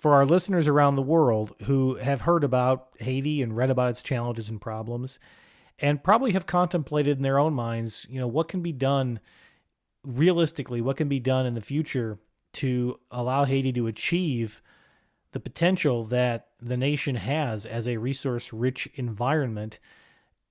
for our listeners around the world who have heard about Haiti and read about its challenges and problems, and probably have contemplated in their own minds, what can be done realistically, what can be done in the future to allow Haiti to achieve the potential that the nation has as a resource rich environment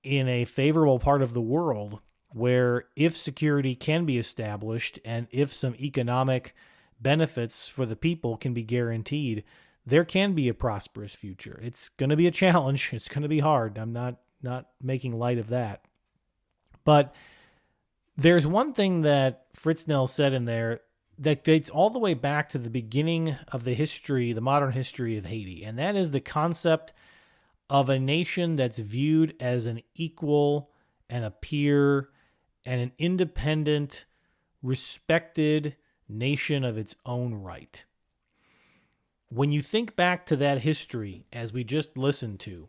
in a favorable part of the world where, if security can be established and if some economic benefits for the people can be guaranteed, there can be a prosperous future. It's going to be a challenge. It's going to be hard. I'm not making light of that. But there's one thing that Fritznel said in there that dates all the way back to the beginning of the modern history of Haiti, and that is the concept of a nation that's viewed as an equal and a peer and an independent, respected nation of its own right. When you think back to that history, as we just listened to,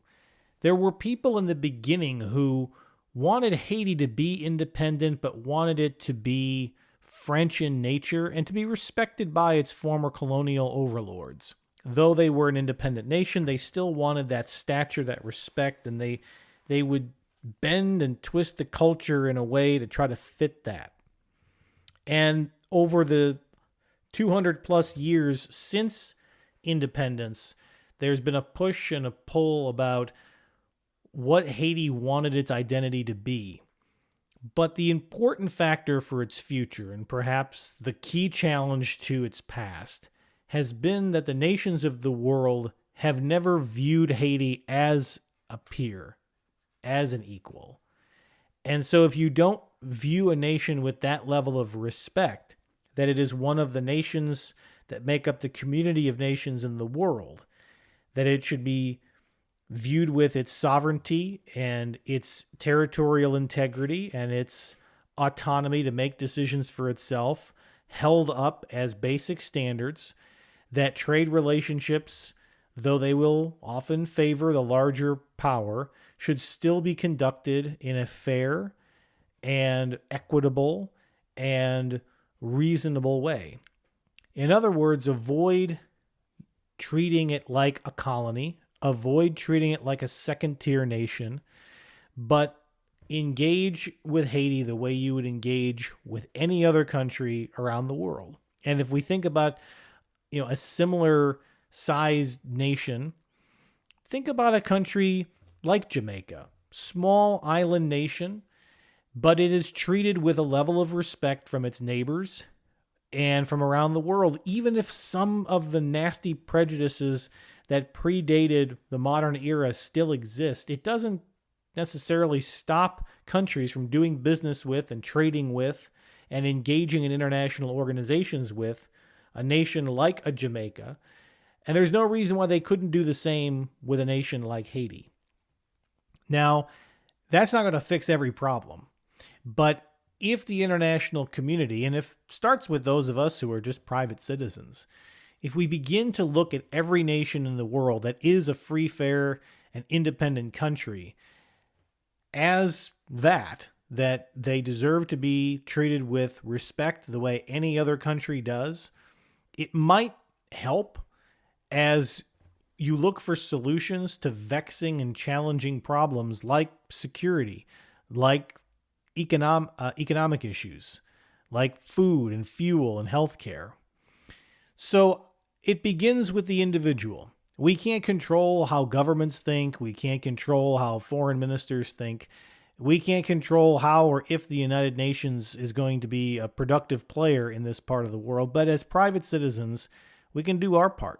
there were people in the beginning who wanted Haiti to be independent, but wanted it to be French in nature and to be respected by its former colonial overlords. Though they were an independent nation, they still wanted that stature, that respect, and they would bend and twist the culture in a way to try to fit that. And over the 200 plus years since independence, there's been a push and a pull about what Haiti wanted its identity to be. But the important factor for its future, and perhaps the key challenge to its past, has been that the nations of the world have never viewed Haiti as a peer, as an equal. And so if you don't view a nation with that level of respect, that it is one of the nations that make up the community of nations in the world, that it should be viewed with its sovereignty and its territorial integrity and its autonomy to make decisions for itself, held up as basic standards, that trade relationships, though they will often favor the larger power, should still be conducted in a fair and equitable and reasonable way. In other words, avoid treating it like a colony, avoid treating it like a second-tier nation, but engage with Haiti the way you would engage with any other country around the world. And if we think about, a similar sized nation, think about a country like Jamaica, small island nation, but it is treated with a level of respect from its neighbors and from around the world, even if some of the nasty prejudices that predated the modern era still exist. It doesn't necessarily stop countries from doing business with and trading with and engaging in international organizations with a nation like a Jamaica. And there's no reason why they couldn't do the same with a nation like Haiti. Now, that's not going to fix every problem. But if the international community, and if starts with those of us who are just private citizens, if we begin to look at every nation in the world that is a free, fair, and independent country as that they deserve to be treated with respect the way any other country does, it might help as you look for solutions to vexing and challenging problems like security, like economic issues, like food and fuel and healthcare. So it begins with the individual. We can't control how governments think. We can't control how foreign ministers think. We can't control how or if the United Nations is going to be a productive player in this part of the world. But as private citizens, we can do our part.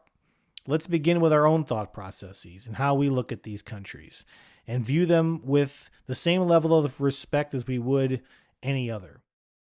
Let's begin with our own thought processes and how we look at these countries and view them with the same level of respect as we would any other.